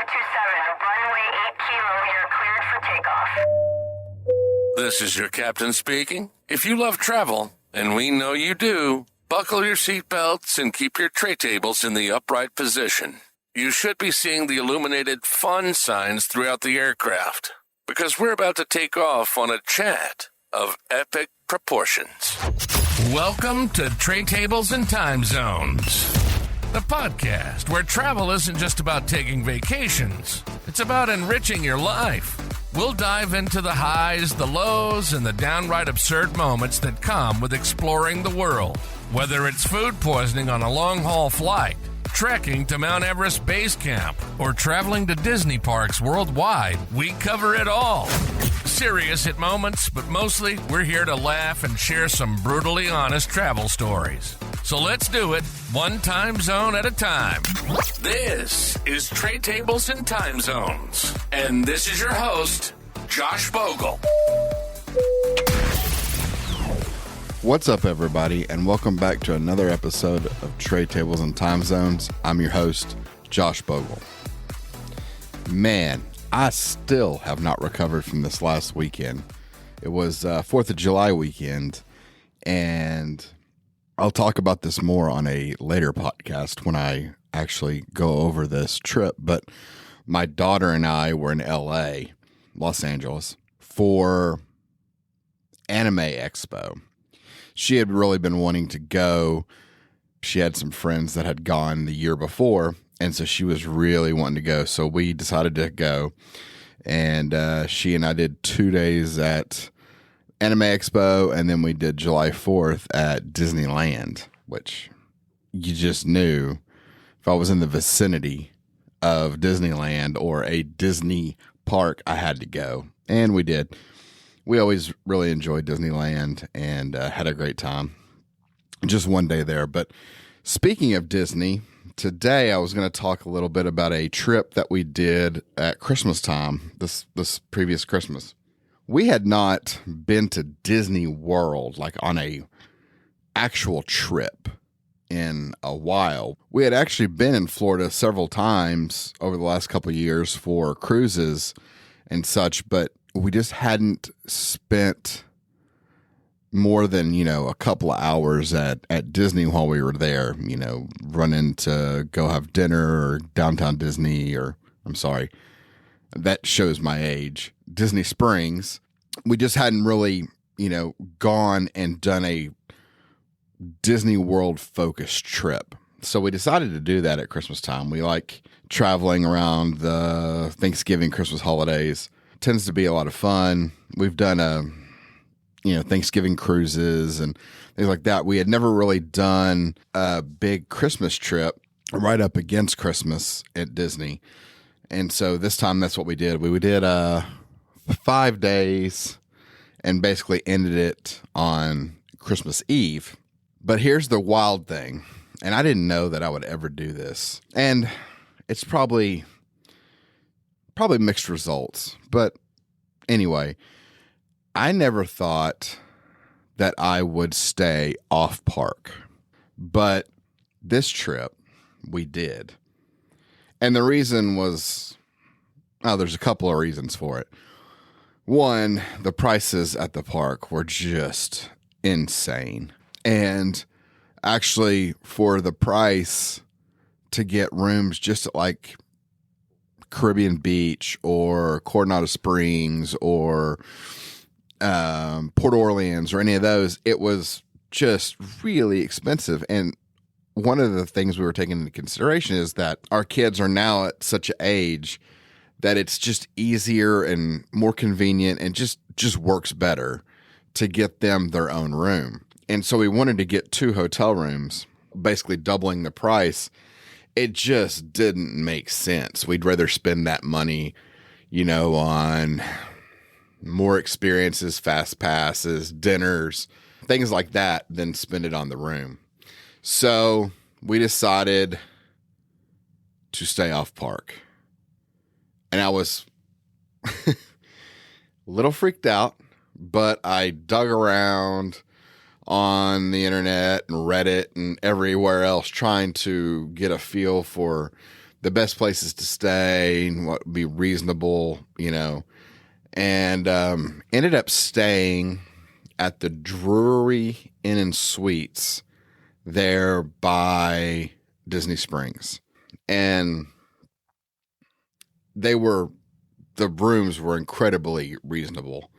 runway 8 kilo, you're cleared for takeoff. This is your captain speaking. If you love travel, and we know you do, buckle your seatbelts and keep your tray tables in the upright position. You should be seeing the illuminated fun signs throughout the aircraft, because we're about to take off on a chat of epic proportions. Welcome to Tray Tables and Time Zones, the podcast where travel isn't just about taking vacations. It's about enriching your life. We'll dive into the highs, the lows, and the downright absurd moments that come with exploring the world. Whether it's food poisoning on a long-haul flight, trekking to Mount Everest Base Camp, or traveling to Disney parks worldwide, we cover it all. Serious at moments, but mostly we're here to laugh and share some brutally honest travel stories. So let's do it, one time zone at a time. This is Tray Tables and Time Zones, and this is your host, Josh Bogle. What's up, everybody, and welcome back to another episode of Tray Tables and Time Zones. I'm your host, Josh Bogle. Man, I still have not recovered from this last weekend. It was 4th of July weekend, and I'll talk about this more on a later podcast when I actually go over this trip. But my daughter and I were in LA, Los Angeles, for Anime Expo. She had really been wanting to go. She had some friends that had gone the year before, and so she was really wanting to go. So we decided to go, and she and I did 2 days at Anime Expo, and then we did July 4th at Disneyland, which you just knew if I was in the vicinity of Disneyland or a Disney park, I had to go, and we did. We always really enjoyed Disneyland and had a great time. Just one day there. But speaking of Disney, today I was going to talk a little bit about a trip that we did at Christmas time, this previous Christmas. We had not been to Disney World, like on a actual trip, in a while. We had actually been in Florida several times over the last couple of years for cruises and such, but we just hadn't spent more than, a couple of hours at Disney while we were there, running to go have dinner or downtown Disney, or I'm sorry, that shows my age, Disney Springs. We just hadn't really, gone and done a Disney World focused trip. So we decided to do that at Christmas time. We like traveling around the Thanksgiving, Christmas holidays. Tends to be a lot of fun. We've done Thanksgiving cruises and things like that. We had never really done a big Christmas trip right up against Christmas at Disney. And so this time that's what we did. We did 5 days and basically ended it on Christmas Eve. But here's the wild thing, and I didn't know that I would ever do this. And it's probably mixed results. But anyway, I never thought that I would stay off park. But this trip, we did. And the reason was, there's a couple of reasons for it. One, the prices at the park were just insane. And actually, for the price to get rooms just at like Caribbean Beach or Coronado Springs or Port Orleans or any of those, it was just really expensive. And one of the things we were taking into consideration is that our kids are now at such an age that it's just easier and more convenient and just works better to get them their own room. And so we wanted to get 2 hotel rooms, basically doubling the price. It just didn't make sense. We'd rather spend that money, on more experiences, fast passes, dinners, things like that, than spend it on the room. So we decided to stay off park. And I was a little freaked out, but I dug around on the internet and Reddit and everywhere else trying to get a feel for the best places to stay and what would be reasonable, and ended up staying at the Drury Inn and Suites there by Disney Springs. And the rooms were incredibly reasonable.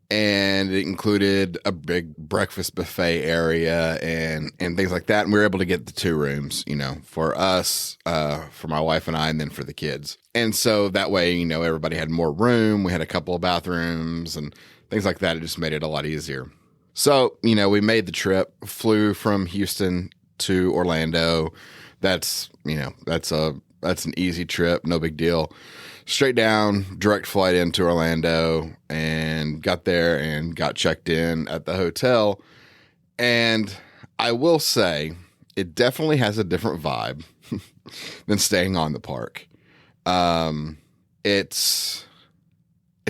And it included a big breakfast buffet area and things like that. And we were able to get the 2 rooms, for us, for my wife and I, and then for the kids. And so that way, everybody had more room. We had a couple of bathrooms and things like that. It just made it a lot easier. So, we made the trip, flew from Houston to Orlando. That's an easy trip. No big deal. Straight down, direct flight into Orlando, and got there and got checked in at the hotel. And I will say it definitely has a different vibe than staying on the park. It's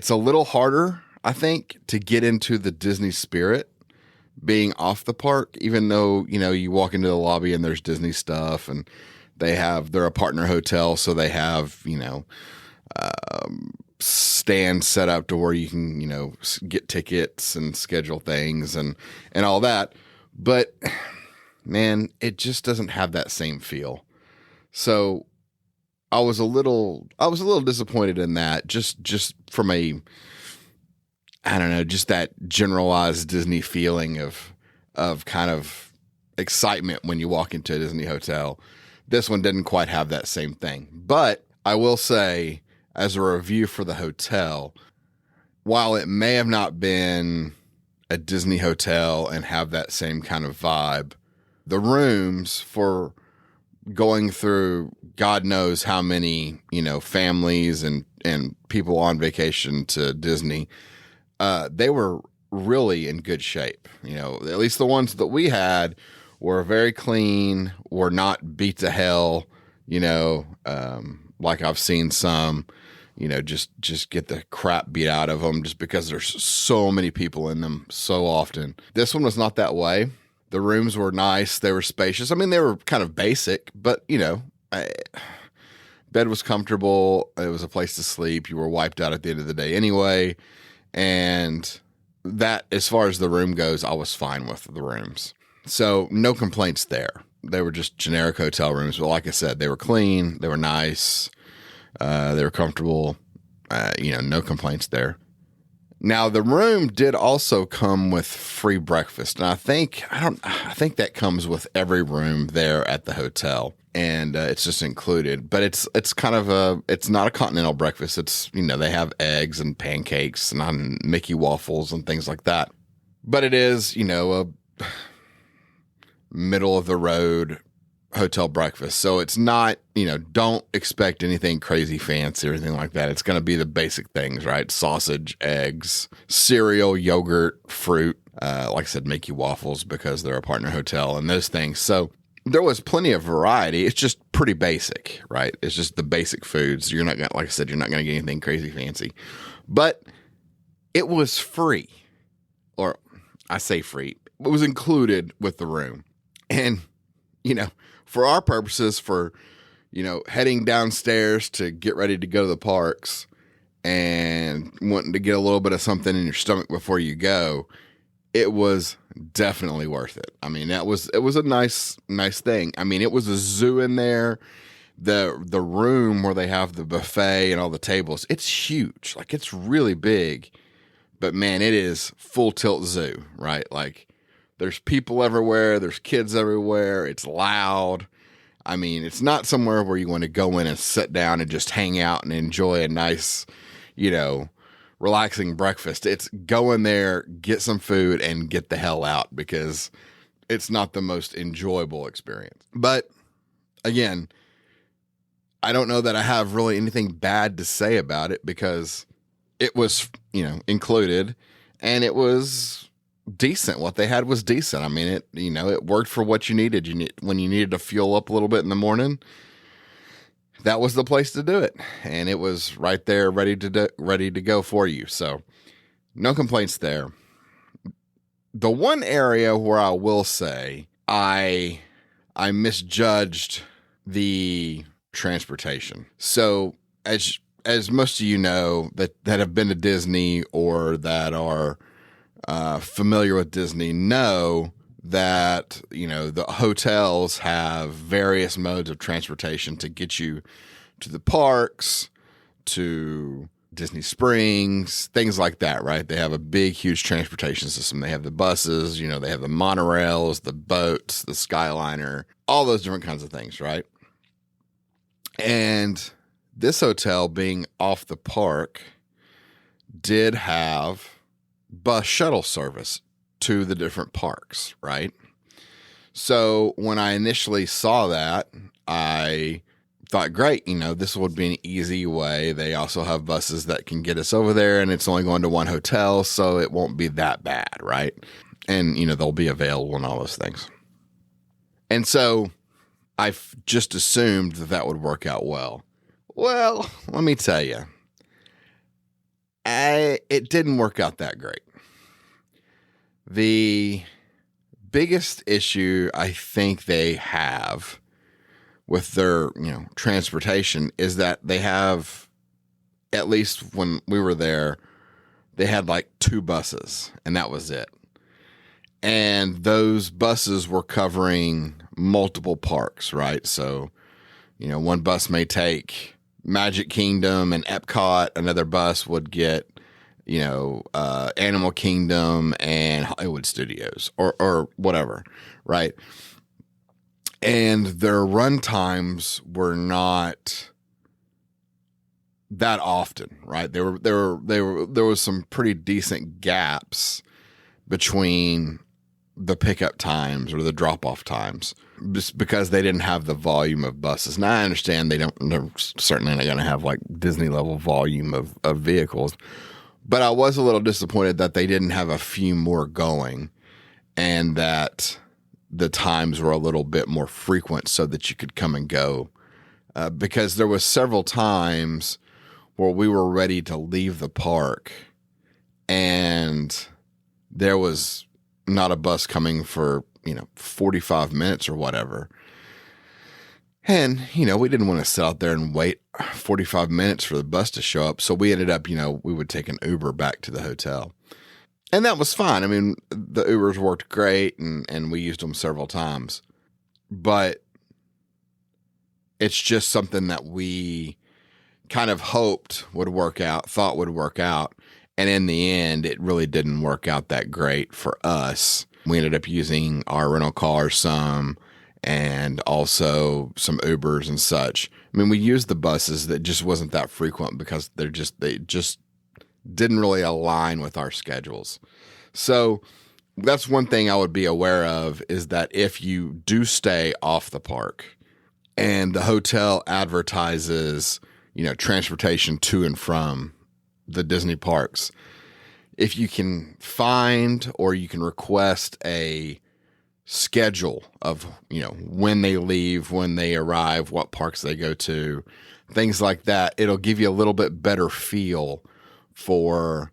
a little harder, I think, to get into the Disney spirit being off the park, even though, you walk into the lobby and there's Disney stuff, and they're a partner hotel. So they have, stands set up to where you can, get tickets and schedule things and all that. But man, it just doesn't have that same feel. So I was a little disappointed in that, just from just that generalized Disney feeling of kind of excitement when you walk into a Disney hotel. This one didn't quite have that same thing. But I will say, as a review for the hotel, while it may have not been a Disney hotel and have that same kind of vibe, the rooms, for going through God knows how many, families and people on vacation to Disney, they were really in good shape. At least the ones that we had were very clean, were not beat to hell, like I've seen some, just get the crap beat out of them just because there's so many people in them so often. This one was not that way. The rooms were nice. They were spacious. I mean, they were kind of basic, but, bed was comfortable. It was a place to sleep. You were wiped out at the end of the day anyway. And that, as far as the room goes, I was fine with the rooms. So no complaints there. They were just generic hotel rooms. But like I said, they were clean. They were nice. They were comfortable. No complaints there. Now, the room did also come with free breakfast. And I think that comes with every room there at the hotel. And it's just included. But it's kind of it's not a continental breakfast. It's, they have eggs and pancakes and Mickey waffles and things like that. But it is, a middle of the road hotel breakfast. So it's not, don't expect anything crazy fancy or anything like that. It's going to be the basic things, right? Sausage, eggs, cereal, yogurt, fruit. Like I said, Mickey waffles because they're a partner hotel and those things. So there was plenty of variety. It's just pretty basic, right? It's just the basic foods. You're not going to, like I said, you're not going to get anything crazy fancy, but it was free, or I say free. It was included with the room. And, for our purposes, for, heading downstairs to get ready to go to the parks and wanting to get a little bit of something in your stomach before you go, it was definitely worth it. I mean, it was a nice thing. I mean, it was a zoo in there. The room where they have the buffet and all the tables, it's huge. Like, it's really big, but man, it is full tilt zoo, right? Like, there's people everywhere. There's kids everywhere. It's loud. I mean, it's not somewhere where you want to go in and sit down and just hang out and enjoy a nice, relaxing breakfast. It's go in there, get some food, and get the hell out, because it's not the most enjoyable experience. But again, I don't know that I have really anything bad to say about it, because it was, included, and it was decent. What they had was decent. I mean, it worked for what you needed. When you needed to fuel up a little bit in the morning, that was the place to do it. And it was right there, ready to go for you. So no complaints there. The one area where I will say I misjudged the transportation. So as most of you know that have been to Disney or that are familiar with Disney know that, the hotels have various modes of transportation to get you to the parks, to Disney Springs, things like that, right? They have a big, huge transportation system. They have the buses, they have the monorails, the boats, the Skyliner, all those different kinds of things, right? And this hotel, being off the park, did have bus shuttle service to the different parks, right? So when I initially saw that, I thought, great, this would be an easy way. They also have buses that can get us over there, and it's only going to one hotel, so it won't be that bad, right? And, they'll be available and all those things. And so I just assumed that would work out well. Well, let me tell you, it didn't work out that great. The biggest issue I think they have with their, transportation is that they have, at least when we were there, they had like 2 buses, and that was it. And those buses were covering multiple parks, right? So, one bus may take Magic Kingdom and Epcot. Another bus would get, Animal Kingdom and Hollywood Studios or whatever, right? And their run times were not that often, right? There was some pretty decent gaps between the pickup times or the drop-off times, just because they didn't have the volume of buses. Now I understand they're certainly not going to have like Disney level volume of vehicles, but I was a little disappointed that they didn't have a few more going, and that the times were a little bit more frequent so that you could come and go. Because there was several times where we were ready to leave the park and there was not a bus coming for, 45 minutes or whatever. And, we didn't want to sit out there and wait 45 minutes for the bus to show up. So we ended up, we would take an Uber back to the hotel. And that was fine. I mean, the Ubers worked great and we used them several times. But it's just something that we kind of hoped would work out, thought would work out. And in the end, it really didn't work out that great for us. We ended up using our rental cars some, and also some Ubers and such. I mean, we used the buses that just wasn't that frequent because they just didn't really align with our schedules. So that's one thing I would be aware of, is that if you do stay off the park and the hotel advertises, transportation to and from the Disney parks, if you can find or you can request a schedule of, when they leave, when they arrive, what parks they go to, things like that, it'll give you a little bit better feel for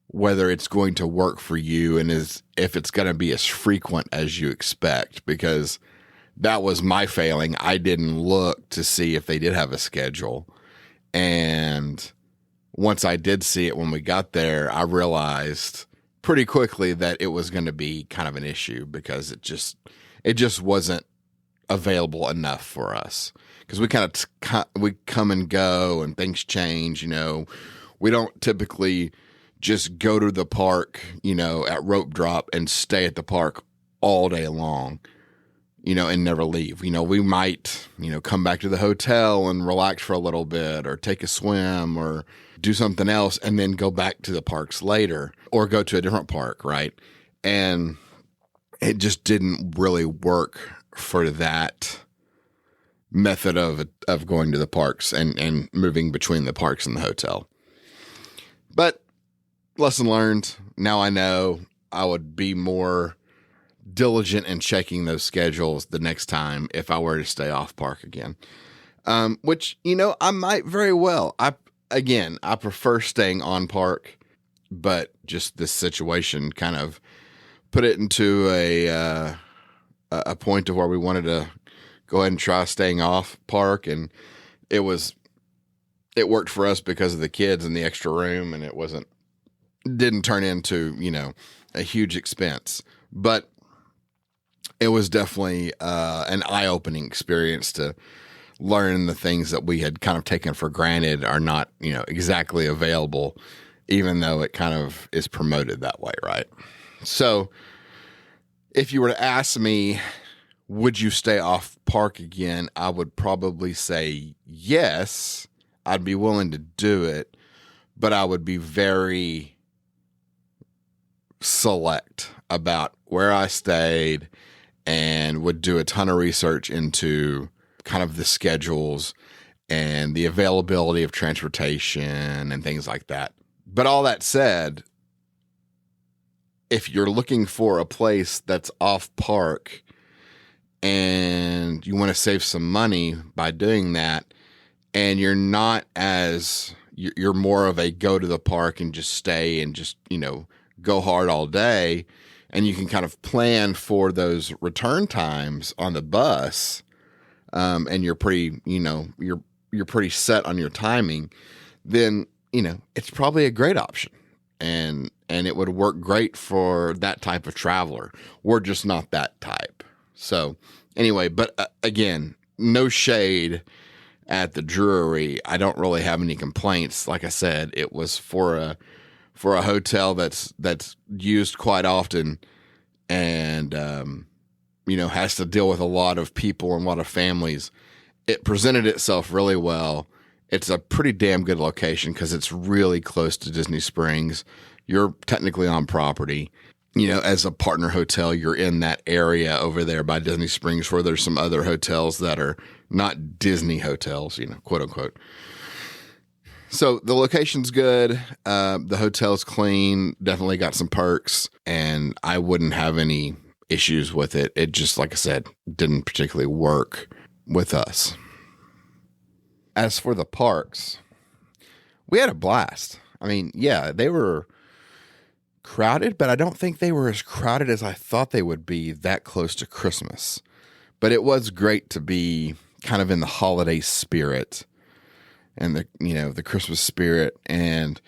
whether it's going to work for you and if it's going to be as frequent as you expect, because that was my failing. I didn't look to see if they did have a schedule. And once I did see it when we got there, I realized pretty quickly that it was going to be kind of an issue, because it just wasn't available enough for us. Because we come and go and things change, We don't typically just go to the park, at rope drop and stay at the park all day long, and never leave. We might, come back to the hotel and relax for a little bit, or take a swim, or do something else, and then go back to the parks later, or go to a different park, right? And it just didn't really work for that method of going to the parks and moving between the parks and the hotel. But lesson learned. Now I know I would be more diligent in checking those schedules the next time if I were to stay off park again. Which, I might very well. I prefer staying on park, but just this situation kind of put it into a point to where we wanted to go ahead and try staying off park. And it worked for us because of the kids and the extra room, and didn't turn into, a huge expense. But it was definitely an eye-opening experience to learn the things that we had kind of taken for granted are not, exactly available, even though it kind of is promoted that way, right? So if you were to ask me, would you stay off park again? I would probably say yes. I'd be willing to do it, but I would be very select about where I stayed and would do a ton of research into kind of the schedules and the availability of transportation and things like that. But all that said, if you're looking for a place that's off park and you want to save some money by doing that, and you're more of a go to the park and just stay and just, go hard all day, and you can kind of plan for those return times on the bus, and you're pretty, you're pretty set on your timing, then, it's probably a great option. And it would work great for that type of traveler. We're just not that type. So anyway, but again, no shade at the Drury. I don't really have any complaints. Like I said, it was for a hotel that's used quite often, and has to deal with a lot of people and a lot of families. It presented itself really well. It's a pretty damn good location because it's really close to Disney Springs. You're technically on property. As a partner hotel, you're in that area over there by Disney Springs where there's some other hotels that are not Disney hotels, quote unquote. So the location's good. The hotel's clean, definitely got some perks, and I wouldn't have any issues with it. It just, like I said, didn't particularly work with us. As for the parks, we had a blast. I mean, yeah, they were crowded, but I don't think they were as crowded as I thought they would be that close to Christmas. But it was great to be kind of in the holiday spirit and the Christmas spirit, and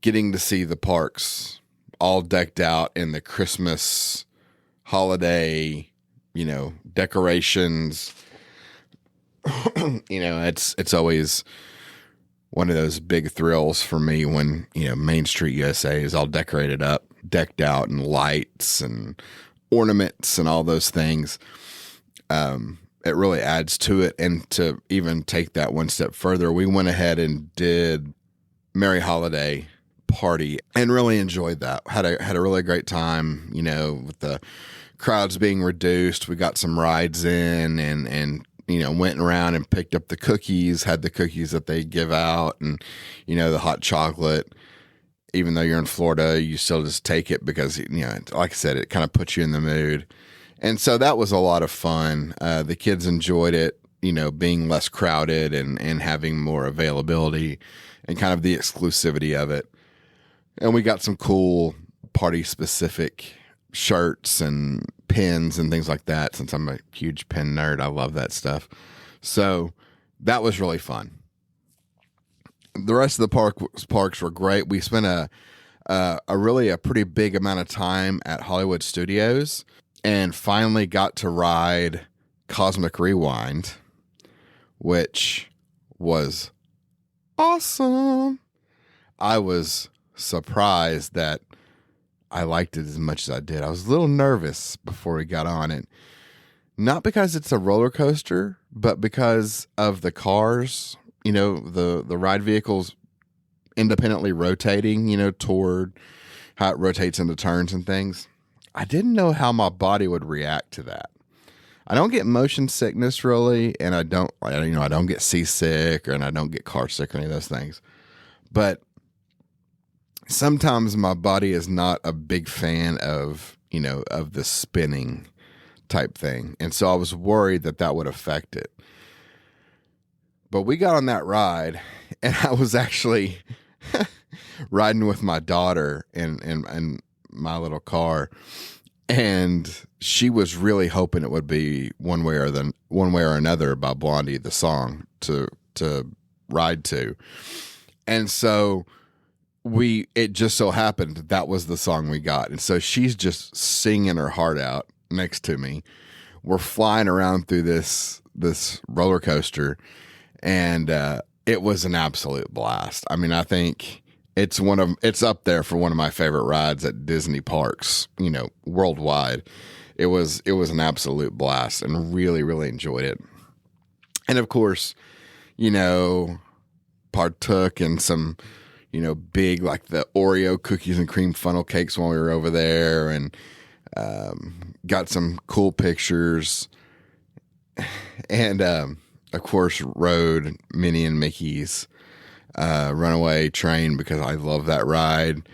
getting to see the parks all decked out in the Christmas holiday, decorations. It's always one of those big thrills for me when, Mainstreet USA is all decked out in lights and ornaments and all those things. It really adds to it. And to even take that one step further, we went ahead and did Merry Holiday Party and really enjoyed that. Had a really great time, with the crowds being reduced. We got some rides in and went around and picked up the cookies, had the cookies that they give out, and, the hot chocolate. Even though you're in Florida, you still just take it because, like I said, it kind of puts you in the mood. And so that was a lot of fun. The kids enjoyed it, being less crowded and having more availability and kind of the exclusivity of it. And we got some cool party-specific shirts and pins and things like that. Since I'm a huge pin nerd, I love that stuff. So that was really fun. The rest of the parks were great. We spent a pretty big amount of time at Hollywood Studios and finally got to ride Cosmic Rewind, which was awesome. I was surprised that I liked it as much as I did. I was a little nervous before we got on it. Not because it's a roller coaster, but because of the cars, the ride vehicles independently rotating, toward how it rotates into turns and things. I didn't know how my body would react to that. I don't get motion sickness really, and I don't get seasick and I don't get car sick or any of those things. But sometimes my body is not a big fan of the spinning type thing. And so I was worried that would affect it. But we got on that ride, and I was actually riding with my daughter in my little car, and she was really hoping it would be one way or another by Blondie, the song, to to ride to. And so it just so happened that was the song we got. And so she's just singing her heart out next to me. We're flying around through this roller coaster, and it was an absolute blast. I mean, I think it's up there for one of my favorite rides at Disney parks, worldwide. It was an absolute blast, and really, really enjoyed it. And of course, partook in some, big, like the Oreo cookies and cream funnel cakes when we were over there, and got some cool pictures, and of course rode Minnie and Mickey's Runaway Train, because I love that ride.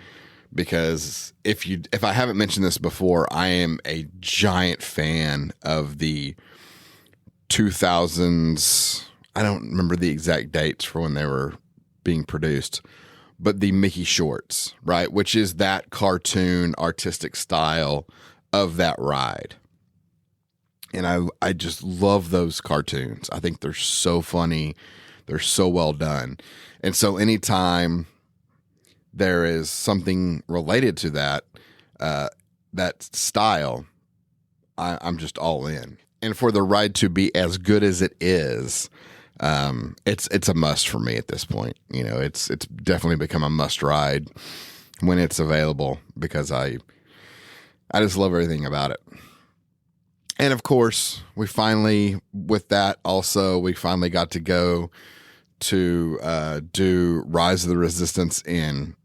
Because if I haven't mentioned this before, I am a giant fan of the 2000s. I don't remember the exact dates for when they were being produced, but the Mickey shorts, right? Which is that cartoon artistic style of that ride. And I just love those cartoons. I think they're so funny. They're so well done. And so anytime there is something related to that style, I'm just all in. And for the ride to be as good as it is, it's a must for me at this point. It's definitely become a must ride when it's available, because I just love everything about it. And of course, we finally got to go to do Rise of the Resistance in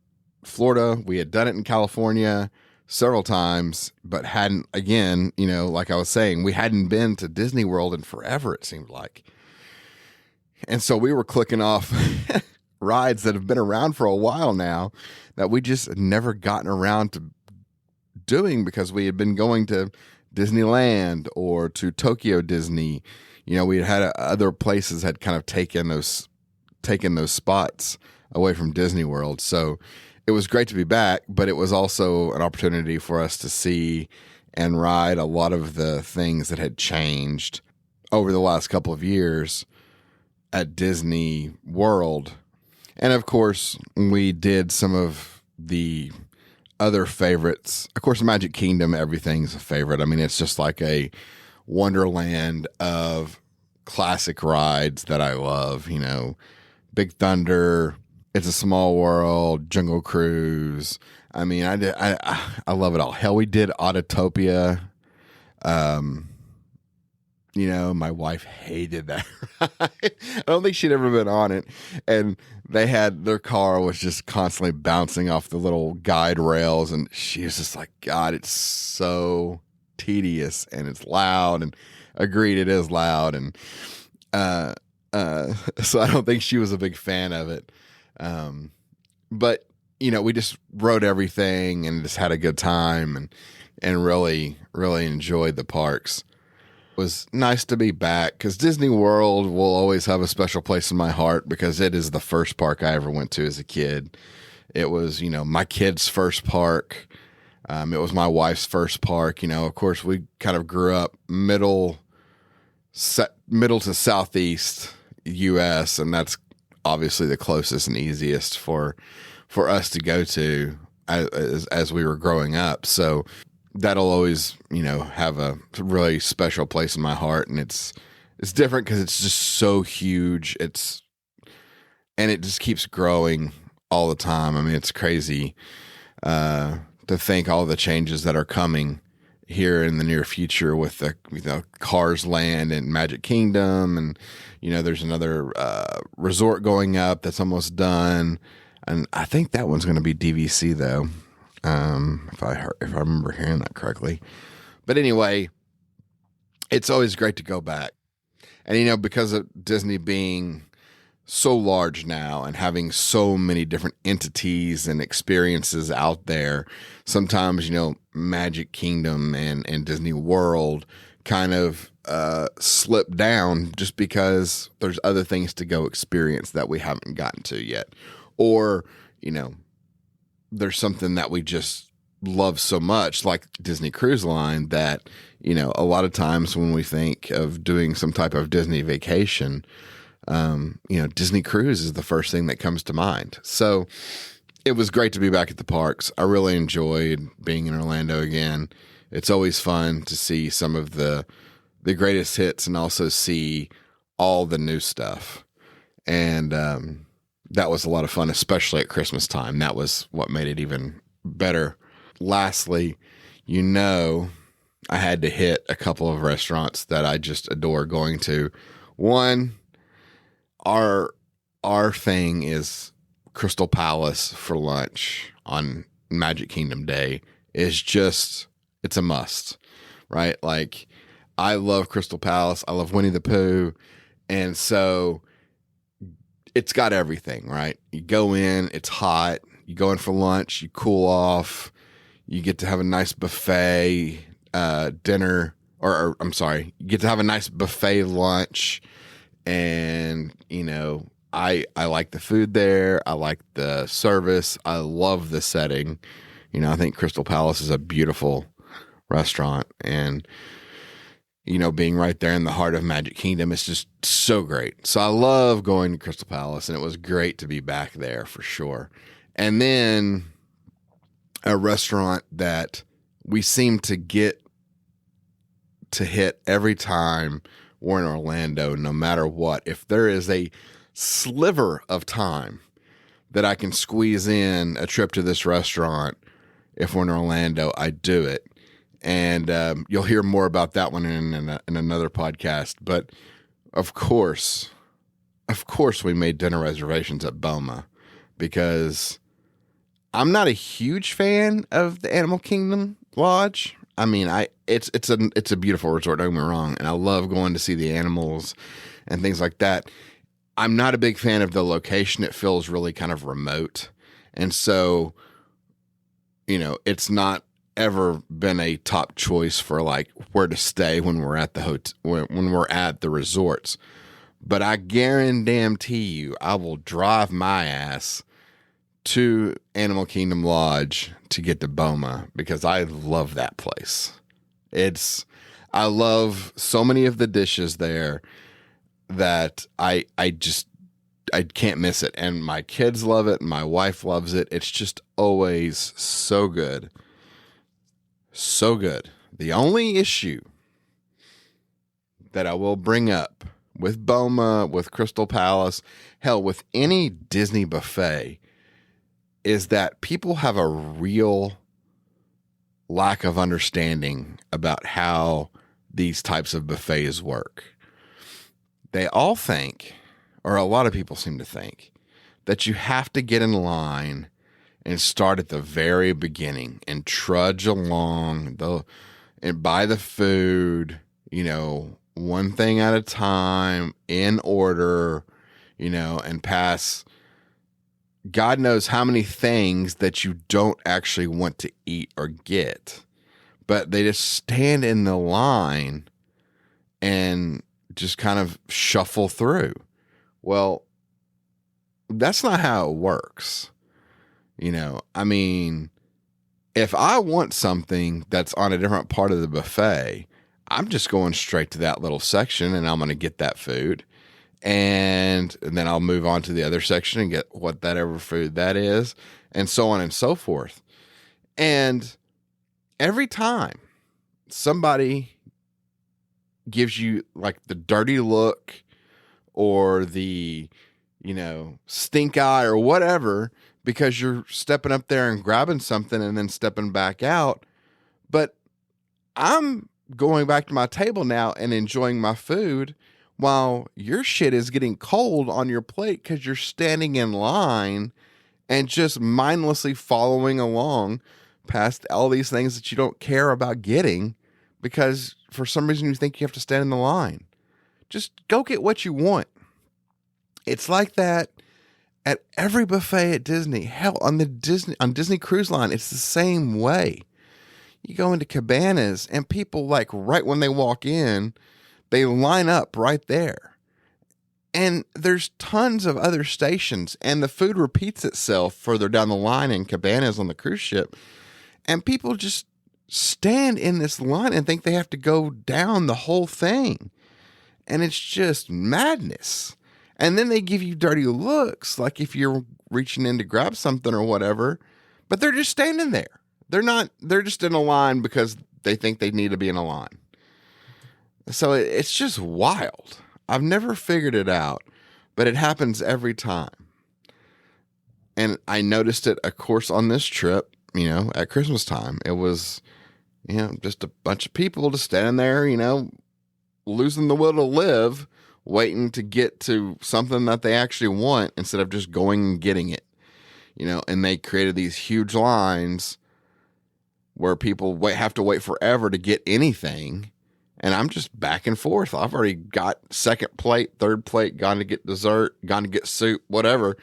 Florida. We had done it in California several times, but hadn't, again, like I was saying, we hadn't been to Disney World in forever, it seemed like. And so we were clicking off rides that have been around for a while now that we just had never gotten around to doing, because we had been going to Disneyland or to Tokyo Disney. We had other places had kind of taken those spots away from Disney World. So it was great to be back, but it was also an opportunity for us to see and ride a lot of the things that had changed over the last couple of years at Disney World. And of course, we did some of the other favorites. Of course, Magic Kingdom, everything's a favorite. I mean, it's just like a wonderland of classic rides that I love. Big Thunder, It's a Small World, Jungle Cruise. I mean, I love it all. Hell, we did Autotopia. My wife hated that ride. I don't think she'd ever been on it. And their car was just constantly bouncing off the little guide rails. And she was just like, God, it's so tedious and it's loud. And agreed, it is loud. And so I don't think she was a big fan of it. But, we just rode everything and just had a good time and really, really enjoyed the parks. Was nice to be back, because Disney World will always have a special place in my heart, because it is the first park I ever went to as a kid. It was, my kid's first park. It was my wife's first park. Of course, we kind of grew up middle to southeast U.S., and that's obviously the closest and easiest for us to go to as we were growing up. So that'll always, have a really special place in my heart. And it's different because it's just so huge. And it just keeps growing all the time. I mean, it's crazy to think all the changes that are coming here in the near future with the Cars Land and Magic Kingdom. And, there's another resort going up that's almost done. And I think that one's going to be DVC though. If I remember hearing that correctly. But anyway, it's always great to go back. And, because of Disney being so large now and having so many different entities and experiences out there, sometimes, Magic Kingdom and Disney World kind of slip down just because there's other things to go experience that we haven't gotten to yet. Or, there's something that we just love so much, like Disney Cruise Line, that, a lot of times when we think of doing some type of Disney vacation, Disney Cruise is the first thing that comes to mind. So it was great to be back at the parks. I really enjoyed being in Orlando again. It's always fun to see some of the greatest hits and also see all the new stuff. And that was a lot of fun, especially at Christmas time. That was what made it even better. Lastly, I had to hit a couple of restaurants that I just adore going to. One, our thing is Crystal Palace for lunch on Magic Kingdom Day is just, it's a must, right? Like, I love Crystal Palace. I love Winnie the Pooh. And so it's got everything, right? You go in, it's hot. You go in for lunch, you cool off. You get to have a nice buffet dinner, or I'm sorry, you get to have a nice buffet lunch. And, I like the food there. I like the service. I love the setting. I think Crystal Palace is a beautiful restaurant. And, being right there in the heart of Magic Kingdom is just so great. So I love going to Crystal Palace, and it was great to be back there for sure. And then a restaurant that we seem to get to hit every time we're in Orlando, no matter what. If there is a sliver of time that I can squeeze in a trip to this restaurant, if we're in Orlando, I do it. And you'll hear more about that one in another podcast. But of course, we made dinner reservations at Boma because I'm not a huge fan of the Animal Kingdom Lodge. I mean, it's a beautiful resort, don't get me wrong, and I love going to see the animals and things like that. I'm not a big fan of the location. It feels really kind of remote. And so, it's not ever been a top choice for like where to stay when we're at the when we're at the resorts. But I guarantee you, I will drive my ass to Animal Kingdom Lodge to get to Boma because I love that place. I love so many of the dishes there that I can't miss it. And my kids love it and my wife loves it. It's just always so good. So good. The only issue that I will bring up with Boma, with Crystal Palace, hell, with any Disney buffet, is that people have a real lack of understanding about how these types of buffets work. They all think, or a lot of people seem to think, that you have to get in line and start at the very beginning and trudge along and buy the food, one thing at a time in order, and pass God knows how many things that you don't actually want to eat or get, but they just stand in the line and just kind of shuffle through. Well, that's not how it works. I mean, if I want something that's on a different part of the buffet, I'm just going straight to that little section and I'm going to get that food. And then I'll move on to the other section and get whatever food that is, and so on and so forth. And every time somebody gives you like the dirty look or the, stink eye or whatever, because you're stepping up there and grabbing something and then stepping back out. But I'm going back to my table now and enjoying my food while your shit is getting cold on your plate because you're standing in line and just mindlessly following along past all these things that you don't care about getting because for some reason you think you have to stand in the line. Just go get what you want. It's like that at every buffet at Disney. Hell, on Disney Cruise Line, it's the same way. You go into cabanas and people, like, right when they walk in, they line up right there. And there's tons of other stations, and the food repeats itself further down the line in cabanas on the cruise ship. And people just stand in this line and think they have to go down the whole thing. And it's just madness. And then they give you dirty looks, like if you're reaching in to grab something or whatever, but they're just standing there. They're just in a line because they think they need to be in a line. So it's just wild. I've never figured it out, but it happens every time. And I noticed it, of course, on this trip, at Christmas time. It was, just a bunch of people just standing there, losing the will to live, waiting to get to something that they actually want instead of just going and getting it. And they created these huge lines where people have to wait forever to get anything. And I'm just back and forth. I've already got second plate, third plate, gone to get dessert, gone to get soup, whatever.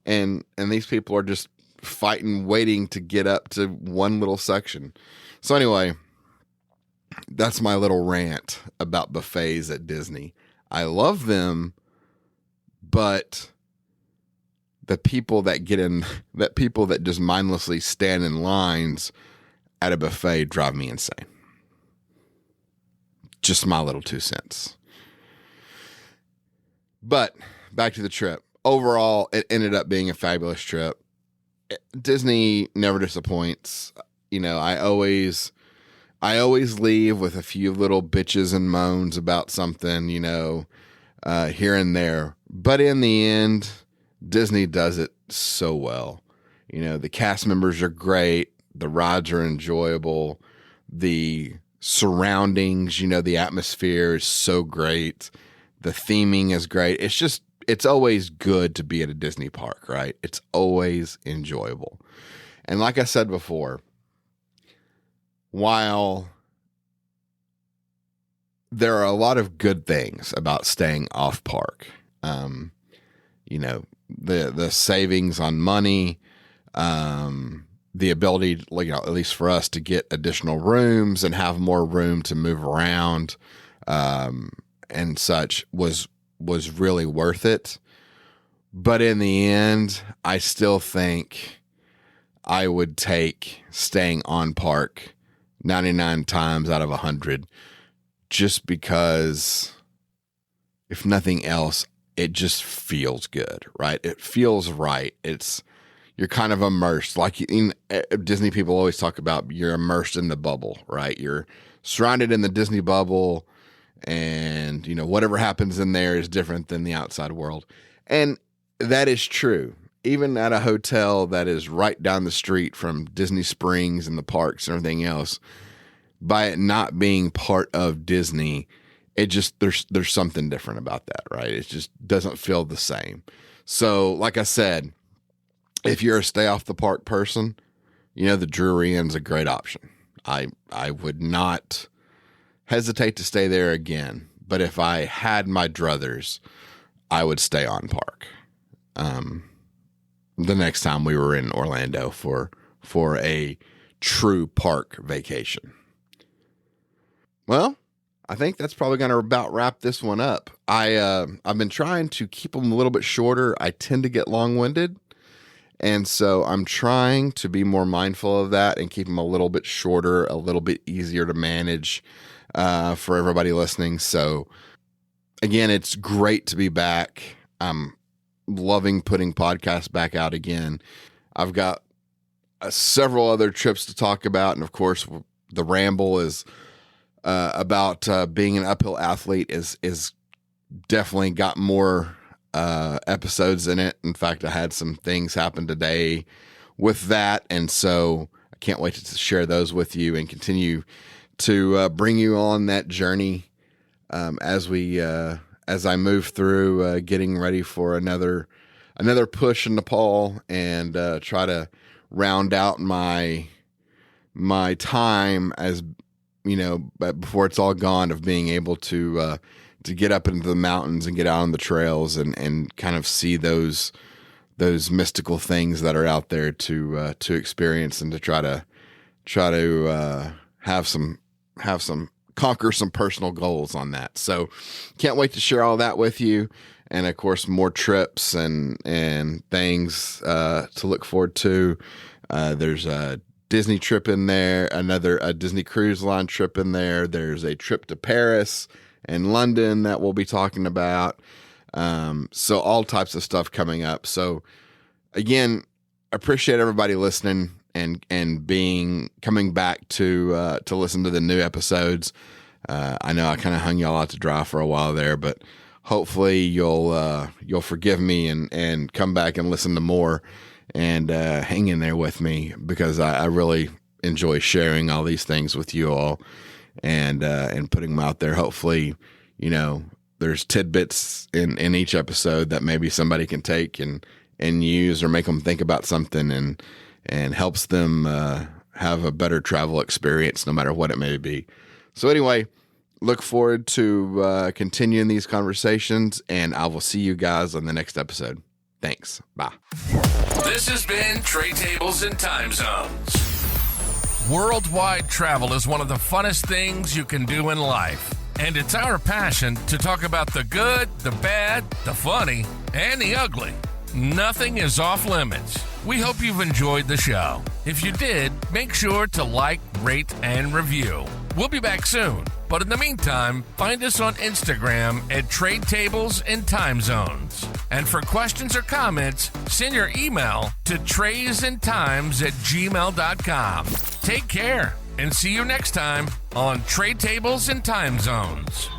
And these people are just fighting, waiting to get up to one little section. So anyway, that's my little rant about buffets at Disney. I love them, but the people that just mindlessly stand in lines at a buffet drive me insane. Just my little 2 cents. But back to the trip. Overall, it ended up being a fabulous trip. Disney never disappoints. I always leave with a few little bitches and moans about something, here and there. But in the end, Disney does it so well. The cast members are great. The rides are enjoyable. The surroundings, the atmosphere is so great. The theming is great. It's always good to be at a Disney park, right? It's always enjoyable. And like I said before, while there are a lot of good things about staying off park, the savings on money, the ability, at least for us, to get additional rooms and have more room to move around, and such was really worth it. But in the end, I still think I would take staying on park 99 times out of 100, just because, if nothing else, it just feels good, right? It feels right. You're kind of immersed. Like Disney people always talk about, you're immersed in the bubble, right? You're surrounded in the Disney bubble, and whatever happens in there is different than the outside world. And that is true. Even at a hotel that is right down the street from Disney Springs and the parks and everything else, by it not being part of Disney, it just, there's something different about that, right? It just doesn't feel the same. So like I said, if you're a stay off the park person, the Drury Inn's a great option. I would not hesitate to stay there again, but if I had my druthers, I would stay on park. The next time we were in Orlando for a true park vacation. Well, I think that's probably going to about wrap this one up. I've been trying to keep them a little bit shorter. I tend to get long-winded, and so I'm trying to be more mindful of that and keep them a little bit shorter, a little bit easier to manage for everybody listening. So again, it's great to be back. I'm loving putting podcasts back out again. I've got several other trips to talk about, and of course, the ramble is about being an uphill athlete is definitely got more episodes in it. In fact, I had some things happen today with that, and so I can't wait to share those with you and continue to bring you on that journey as I move through getting ready for another push in Nepal, and try to round out my time, as before it's all gone, of being able to get up into the mountains and get out on the trails and kind of see those mystical things that are out there to experience, and to try to have some conquer some personal goals on that. So can't wait to share all that with you. And of course, more trips and things to look forward to. There's a Disney trip in there, a Disney Cruise Line trip in there. There's a trip to Paris and London that we'll be talking about. So all types of stuff coming up. So again, appreciate everybody listening and coming back to listen to the new episodes. I know I kind of hung y'all out to dry for a while there, but hopefully you'll forgive me and come back and listen to more and hang in there with me, because I really enjoy sharing all these things with you all and putting them out there. Hopefully, there's tidbits in each episode that maybe somebody can take and use, or make them think about something and helps them have a better travel experience, no matter what it may be. So anyway, look forward to continuing these conversations, and I will see you guys on the next episode. Thanks. Bye. This has been Tray Tables and Time Zones. Worldwide travel is one of the funnest things you can do in life. And it's our passion to talk about the good, the bad, the funny, and the ugly. Nothing is off limits. We hope you've enjoyed the show. If you did, make sure to like, rate, and review. We'll be back soon. But in the meantime, find us on Instagram at Trade Tables and Time Zones. And for questions or comments, send your email to traysandtimes@gmail.com. Take care, and see you next time on Trade Tables and Time Zones.